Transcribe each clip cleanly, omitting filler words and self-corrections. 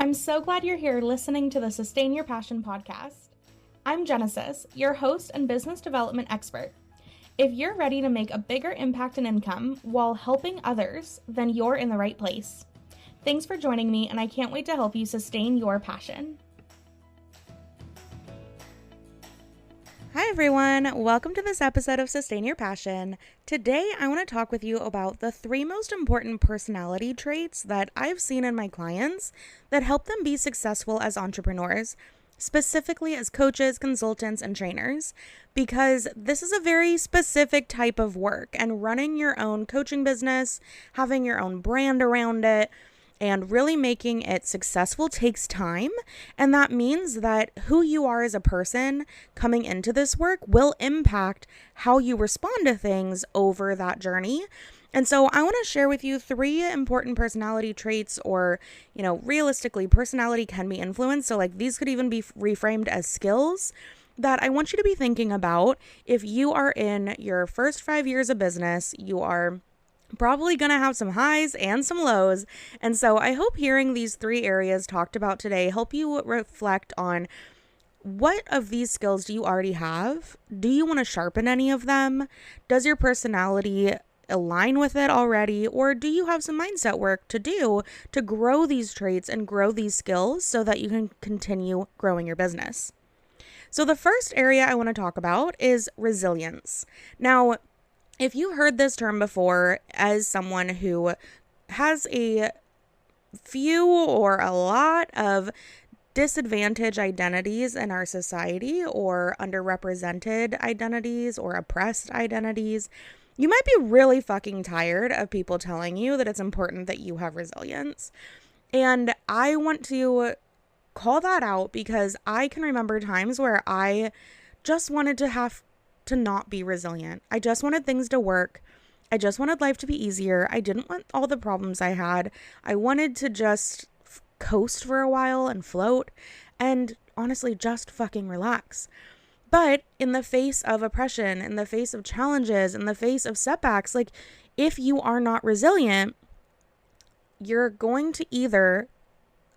I'm so glad you're here listening to the Sustain Your Passion podcast. I'm Genesis, your host and business development expert. If you're ready to make a bigger impact and income while helping others, then you're in the right place. Thanks for joining me, and I can't wait to help you sustain your passion. Hi everyone, welcome to this episode of Sustain Your Passion. Today I want to talk with you about the 3 most important personality traits that I've seen in my clients that help them be successful as entrepreneurs, specifically as coaches, consultants, and trainers, because this is a very specific type of work, and running your own coaching business, having your own brand around it, and really making it successful takes time. And that means that who you are as a person coming into this work will impact how you respond to things over that journey. And so I want to share with you 3 important personality traits, or, realistically, personality can be influenced. So these could even be reframed as skills that I want you to be thinking about. If you are in your first 5 years of business, you are probably going to have some highs and some lows. And so I hope hearing these 3 areas talked about today help you reflect on what of these skills do you already have? Do you want to sharpen any of them? Does your personality align with it already? Or do you have some mindset work to do to grow these traits and grow these skills so that you can continue growing your business? So the first area I want to talk about is resilience. Now, if you heard this term before as someone who has a few or a lot of disadvantaged identities in our society, or underrepresented identities, or oppressed identities, you might be really fucking tired of people telling you that it's important that you have resilience. And I want to call that out because I can remember times where I just wanted to have to not be resilient. I just wanted things to work. I just wanted life to be easier. I didn't want all the problems I had. I wanted to just coast for a while and float and honestly just fucking relax. But in the face of oppression, in the face of challenges, in the face of setbacks, if you are not resilient, you're going to either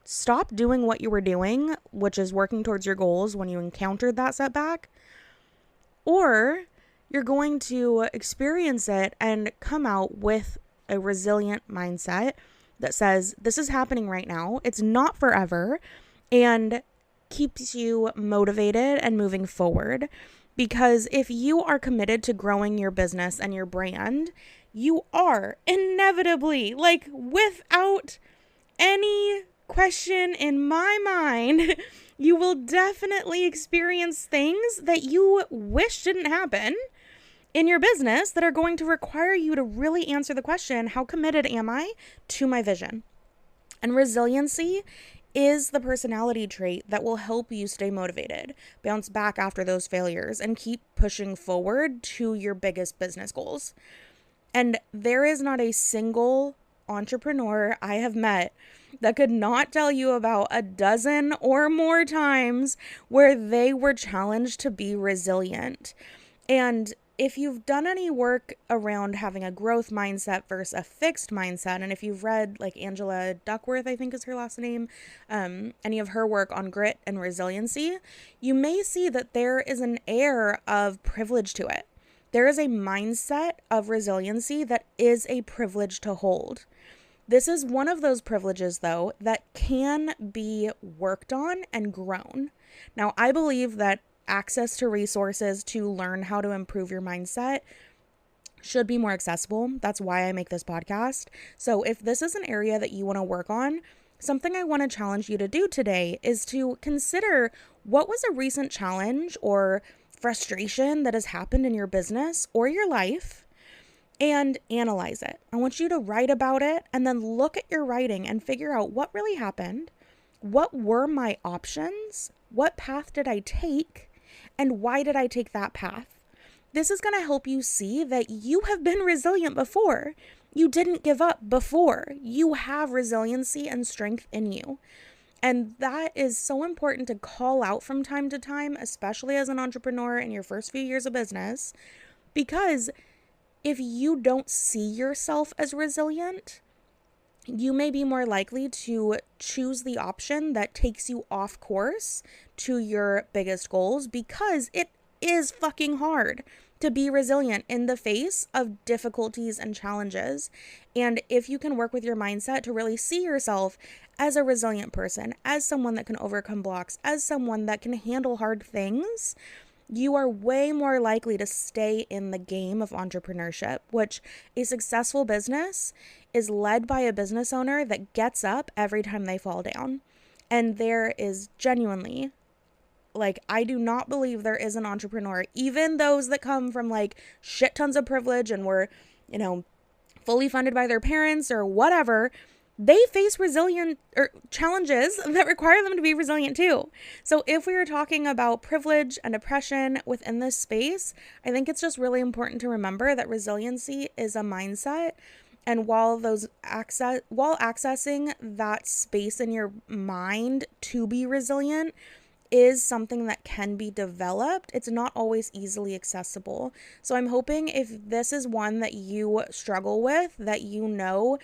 stop doing what you were doing, which is working towards your goals when you encountered that setback, or you're going to experience it and come out with a resilient mindset that says, this is happening right now, it's not forever, and keeps you motivated and moving forward. Because if you are committed to growing your business and your brand, you are inevitably, without any question in my mind, you will definitely experience things that you wish didn't happen in your business that are going to require you to really answer the question, how committed am I to my vision? And resiliency is the personality trait that will help you stay motivated, bounce back after those failures, and keep pushing forward to your biggest business goals. And there is not a single entrepreneur I have met that could not tell you about a dozen or more times where they were challenged to be resilient. And if you've done any work around having a growth mindset versus a fixed mindset, and if you've read Angela Duckworth, I think is her last name, any of her work on grit and resiliency, you may see that there is an air of privilege to it. There is a mindset of resiliency that is a privilege to hold. This is one of those privileges, though, that can be worked on and grown. Now, I believe that access to resources to learn how to improve your mindset should be more accessible. That's why I make this podcast. So if this is an area that you want to work on, something I want to challenge you to do today is to consider what was a recent challenge or frustration that has happened in your business or your life, and analyze it. I want you to write about it and then look at your writing and figure out what really happened, what were my options, what path did I take, and why did I take that path. This is going to help you see that you have been resilient before. You didn't give up before. You have resiliency and strength in you. And that is so important to call out from time to time, especially as an entrepreneur in your first few years of business, because if you don't see yourself as resilient, you may be more likely to choose the option that takes you off course to your biggest goals, because it is fucking hard to be resilient in the face of difficulties and challenges. And if you can work with your mindset to really see yourself as a resilient person, as someone that can overcome blocks, as someone that can handle hard things, you are way more likely to stay in the game of entrepreneurship, which a successful business is led by a business owner that gets up every time they fall down. And there is genuinely, like, I do not believe there is an entrepreneur, even those that come from like shit tons of privilege and were, fully funded by their parents or whatever, they face resilient or challenges that require them to be resilient too. So if we are talking about privilege and oppression within this space, I think it's just really important to remember that resiliency is a mindset. And while accessing that space in your mind to be resilient is something that can be developed, it's not always easily accessible. So I'm hoping if this is one that you struggle with, that you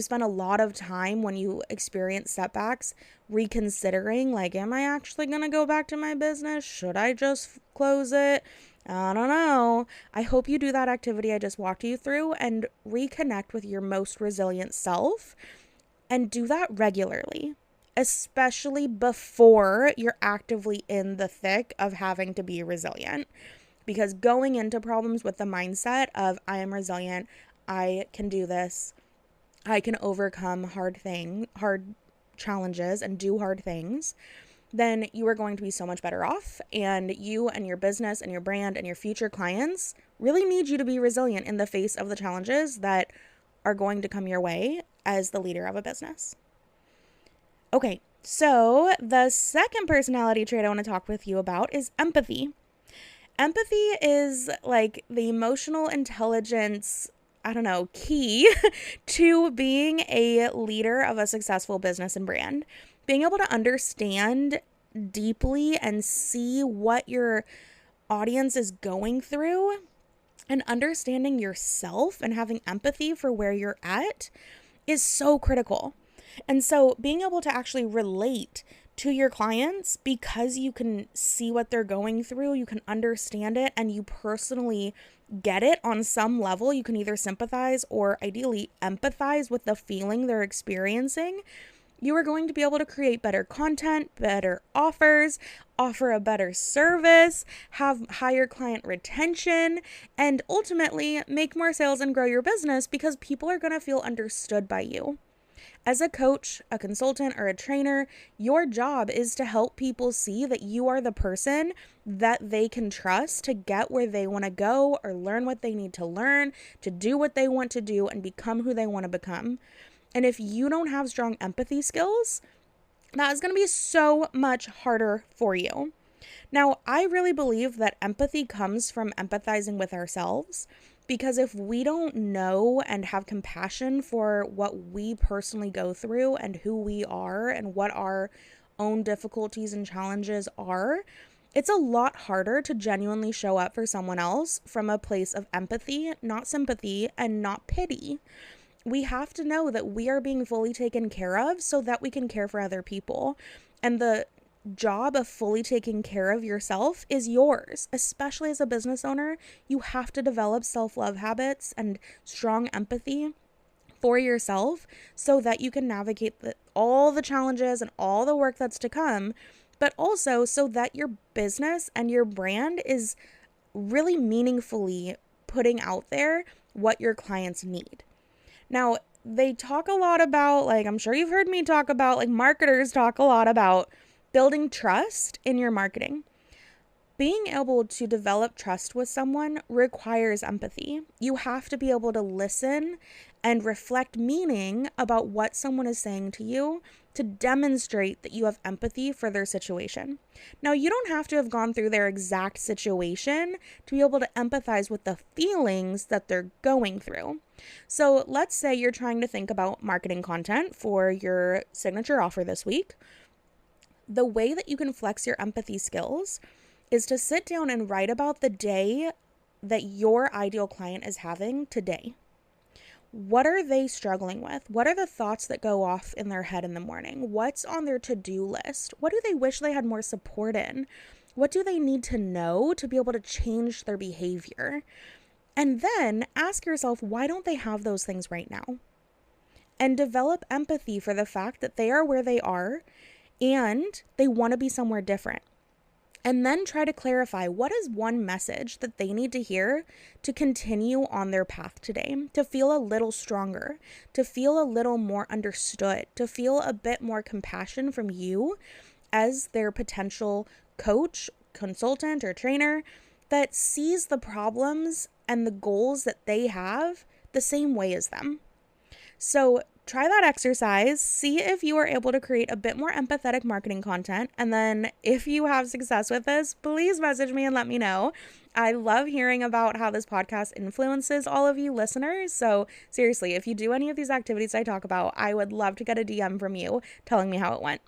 spend a lot of time when you experience setbacks reconsidering, like, am I actually going to go back to my business? Should I just close it? I don't know. I hope you do that activity I just walked you through and reconnect with your most resilient self, and do that regularly, especially before you're actively in the thick of having to be resilient. Because going into problems with the mindset of I am resilient, I can do this, I can overcome hard challenges and do hard things, then you are going to be so much better off. And you and your business and your brand and your future clients really need you to be resilient in the face of the challenges that are going to come your way as the leader of a business. Okay, so the second personality trait I want to talk with you about is empathy. Empathy is like the emotional intelligence, key to being a leader of a successful business and brand. Being able to understand deeply and see what your audience is going through, and understanding yourself and having empathy for where you're at is so critical. And so being able to actually relate to your clients, because you can see what they're going through, you can understand it, and you personally get it on some level. You can either sympathize or ideally empathize with the feeling they're experiencing. You are going to be able to create better content, better offers, offer a better service, have higher client retention, and ultimately make more sales and grow your business, because people are going to feel understood by you. As a coach, a consultant, or a trainer, your job is to help people see that you are the person that they can trust to get where they want to go, or learn what they need to learn, to do what they want to do, and become who they want to become. And if you don't have strong empathy skills, that is going to be so much harder for you. Now, I really believe that empathy comes from empathizing with ourselves, because if we don't know and have compassion for what we personally go through and who we are and what our own difficulties and challenges are, it's a lot harder to genuinely show up for someone else from a place of empathy, not sympathy, and not pity. We have to know that we are being fully taken care of so that we can care for other people. And the job of fully taking care of yourself is yours. Especially as a business owner, you have to develop self-love habits and strong empathy for yourself so that you can navigate all the challenges and all the work that's to come, but also so that your business and your brand is really meaningfully putting out there what your clients need. Now, they talk a lot about, like, I'm sure you've heard me talk about, like, marketers talk a lot about building trust in your marketing. Being able to develop trust with someone requires empathy. You have to be able to listen and reflect meaning about what someone is saying to you to demonstrate that you have empathy for their situation. Now, you don't have to have gone through their exact situation to be able to empathize with the feelings that they're going through. So let's say you're trying to think about marketing content for your signature offer this week. The way that you can flex your empathy skills is to sit down and write about the day that your ideal client is having today. What are they struggling with? What are the thoughts that go off in their head in the morning? What's on their to-do list? What do they wish they had more support in? What do they need to know to be able to change their behavior? And then ask yourself, why don't they have those things right now? And develop empathy for the fact that they are where they are and they want to be somewhere different. And then try to clarify, what is one message that they need to hear to continue on their path today, to feel a little stronger, to feel a little more understood, to feel a bit more compassion from you as their potential coach, consultant, or trainer that sees the problems and the goals that they have the same way as them. So try that exercise, see if you are able to create a bit more empathetic marketing content. And then if you have success with this, please message me and let me know. I love hearing about how this podcast influences all of you listeners. So seriously, if you do any of these activities I talk about, I would love to get a DM from you telling me how it went.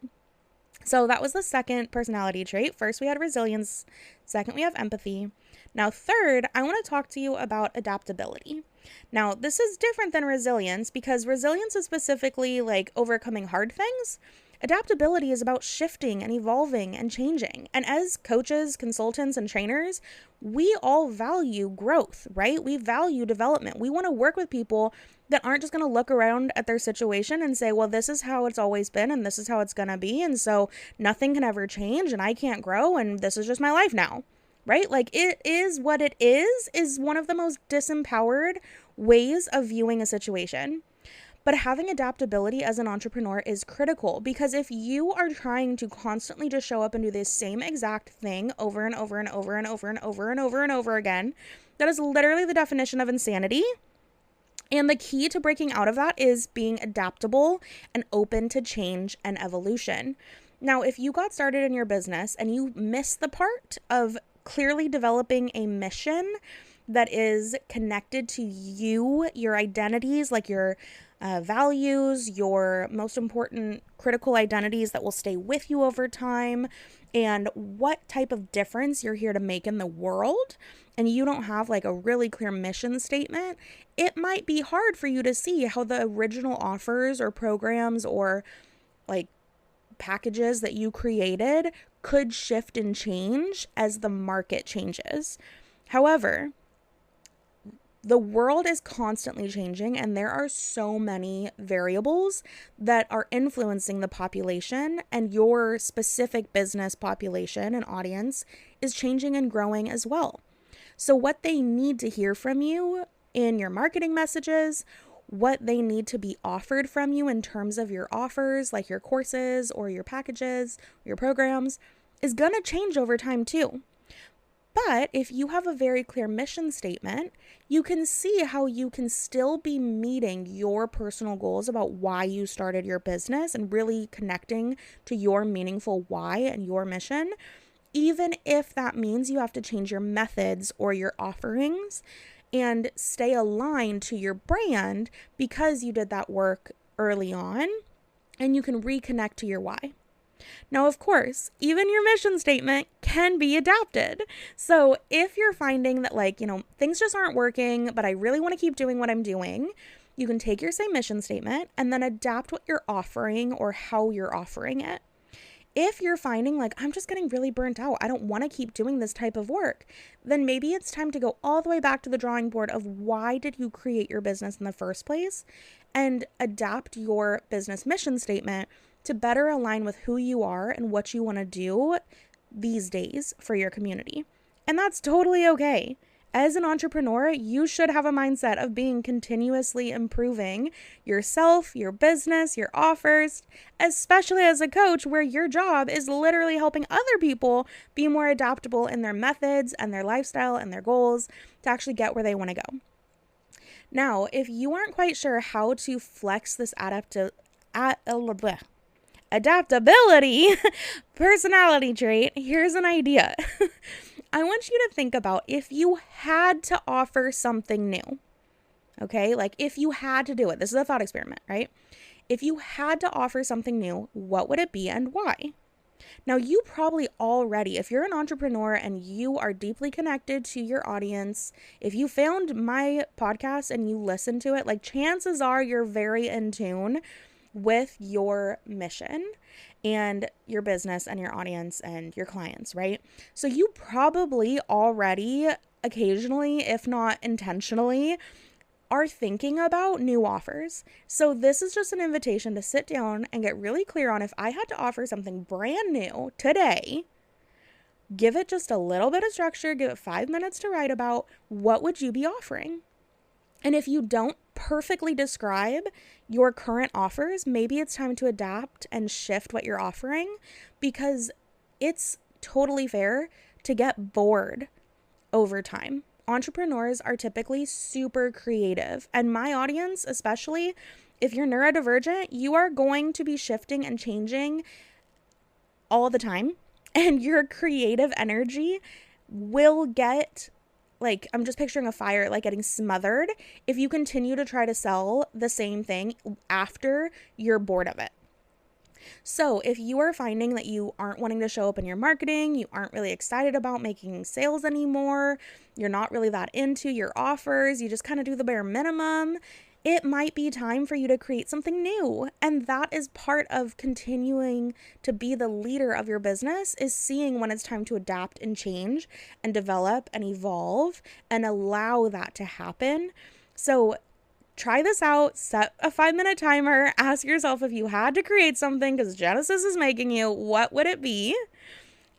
So that was the second personality trait. First, we had resilience. Second, we have empathy. Now, third, I want to talk to you about adaptability. Now, this is different than resilience because resilience is specifically like overcoming hard things. Adaptability is about shifting and evolving and changing. And as coaches, consultants, and trainers, we all value growth, right? We value development. We want to work with people that aren't just going to look around at their situation and say, well, this is how it's always been and this is how it's going to be. And so nothing can ever change and I can't grow and this is just my life now, right? Like it is what it is one of the most disempowered ways of viewing a situation. But having adaptability as an entrepreneur is critical because if you are trying to constantly just show up and do the same exact thing over and over and over and over and over and over and over again, that is literally the definition of insanity. And the key to breaking out of that is being adaptable and open to change and evolution. Now, if you got started in your business and you missed the part of clearly developing a mission that is connected to you, your identities, like your values, your most important critical identities that will stay with you over time, and what type of difference you're here to make in the world, and you don't have like a really clear mission statement, it might be hard for you to see how the original offers or programs or like packages that you created could shift and change as the market changes. However, the world is constantly changing and there are so many variables that are influencing the population, and your specific business population and audience is changing and growing as well. So what they need to hear from you in your marketing messages, what they need to be offered from you in terms of your offers, like your courses or your packages, or your programs, is going to change over time too. But if you have a very clear mission statement, you can see how you can still be meeting your personal goals about why you started your business and really connecting to your meaningful why and your mission, even if that means you have to change your methods or your offerings and stay aligned to your brand because you did that work early on and you can reconnect to your why. Now, of course, even your mission statement can be adapted. So if you're finding that things just aren't working, but I really want to keep doing what I'm doing, you can take your same mission statement and then adapt what you're offering or how you're offering it. If you're finding I'm just getting really burnt out, I don't want to keep doing this type of work, then maybe it's time to go all the way back to the drawing board of why did you create your business in the first place and adapt your business mission statement to better align with who you are and what you want to do these days for your community. And that's totally okay. As an entrepreneur, you should have a mindset of being continuously improving yourself, your business, your offers, especially as a coach where your job is literally helping other people be more adaptable in their methods and their lifestyle and their goals to actually get where they want to go. Now, if you aren't quite sure how to flex this adaptability personality trait, here's an idea. I want you to think about if you had to offer something new, okay? If you had to do it, this is a thought experiment, right? If you had to offer something new, what would it be and why? Now, you probably already, if you're an entrepreneur and you are deeply connected to your audience, if you found my podcast and you listen to it, like chances are you're very in tune with your mission and your business and your audience and your clients, right? So you probably already occasionally, if not intentionally, are thinking about new offers. So this is just an invitation to sit down and get really clear on, if I had to offer something brand new today, give it just a little bit of structure, give it 5 minutes to write about, what would you be offering? And if you don't perfectly describe your current offers, maybe it's time to adapt and shift what you're offering, because it's totally fair to get bored over time. Entrepreneurs are typically super creative, and my audience, especially if you're neurodivergent, you are going to be shifting and changing all the time, and your creative energy will get, like, I'm just picturing a fire, like getting smothered if you continue to try to sell the same thing after you're bored of it. So if you are finding that you aren't wanting to show up in your marketing, you aren't really excited about making sales anymore, you're not really that into your offers, you just kind of do the bare minimum, it might be time for you to create something new. And that is part of continuing to be the leader of your business, is seeing when it's time to adapt and change and develop and evolve and allow that to happen. So try this out, set a 5-minute timer, ask yourself, if you had to create something because Genesis is making you, what would it be?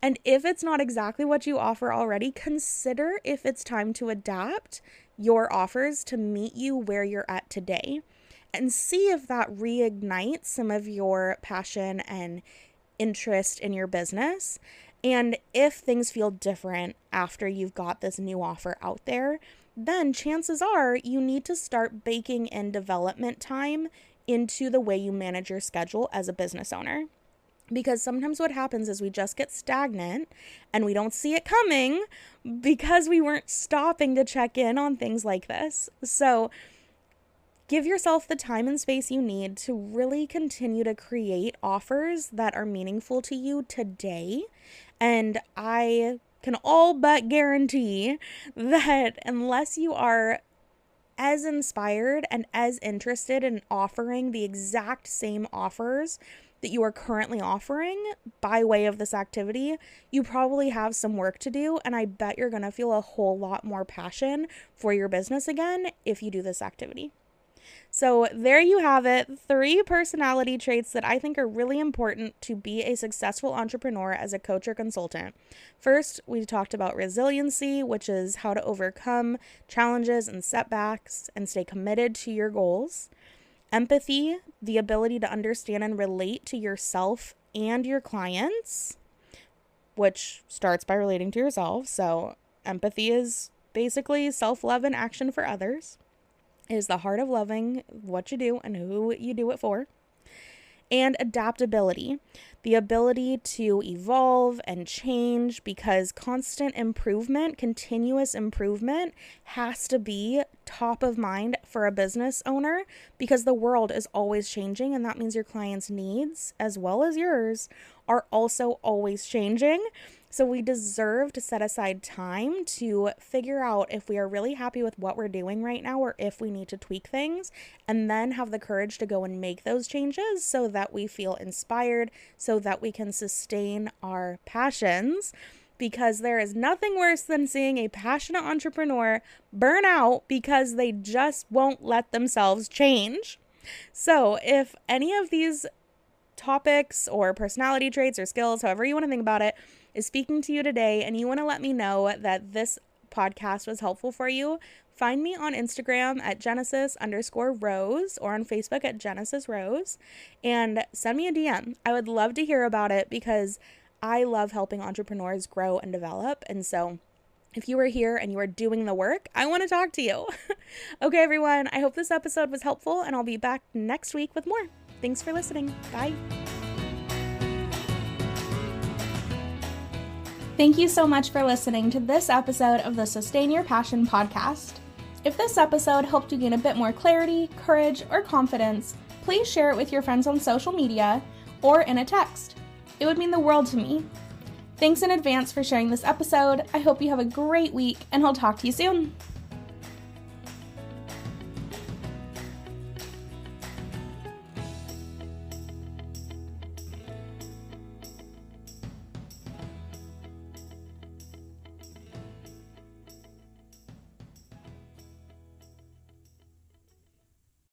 And if it's not exactly what you offer already, consider if it's time to adapt your offers to meet you where you're at today, and see if that reignites some of your passion and interest in your business. And if things feel different after you've got this new offer out there, then chances are you need to start baking in development time into the way you manage your schedule as a business owner. Because sometimes what happens is we just get stagnant and we don't see it coming because we weren't stopping to check in on things like this. So give yourself the time and space you need to really continue to create offers that are meaningful to you today. And I can all but guarantee that unless you are as inspired and as interested in offering the exact same offers that you are currently offering by way of this activity, you probably have some work to do. And I bet you're going to feel a whole lot more passion for your business again if you do this activity. So there you have it, 3 personality traits that I think are really important to be a successful entrepreneur as a coach or consultant. First, we talked about resiliency, which is how to overcome challenges and setbacks and stay committed to your goals. Empathy, the ability to understand and relate to yourself and your clients, which starts by relating to yourself. So empathy is basically self-love in action for others. It is the heart of loving what you do and who you do it for. And adaptability, the ability to evolve and change, because constant improvement, continuous improvement has to be top of mind for a business owner, because the world is always changing, and that means your clients' needs as well as yours are also always changing. So we deserve to set aside time to figure out if we are really happy with what we're doing right now or if we need to tweak things, and then have the courage to go and make those changes so that we feel inspired, so that we can sustain our passions. Because there is nothing worse than seeing a passionate entrepreneur burn out because they just won't let themselves change. So if any of these topics or personality traits or skills, however you want to think about it, is speaking to you today, and you want to let me know that this podcast was helpful for you, find me on Instagram at Genesis_Rose or on Facebook at Genesis Rose, and send me a DM. I would love to hear about it, because I love helping entrepreneurs grow and develop. And so if you are here and you are doing the work, I want to talk to you. Okay, everyone, I hope this episode was helpful, and I'll be back next week with more. Thanks for listening. Bye. Thank you so much for listening to this episode of the Sustain Your Passion podcast. If this episode helped you gain a bit more clarity, courage, or confidence, please share it with your friends on social media or in a text. It would mean the world to me. Thanks in advance for sharing this episode. I hope you have a great week, and I'll talk to you soon.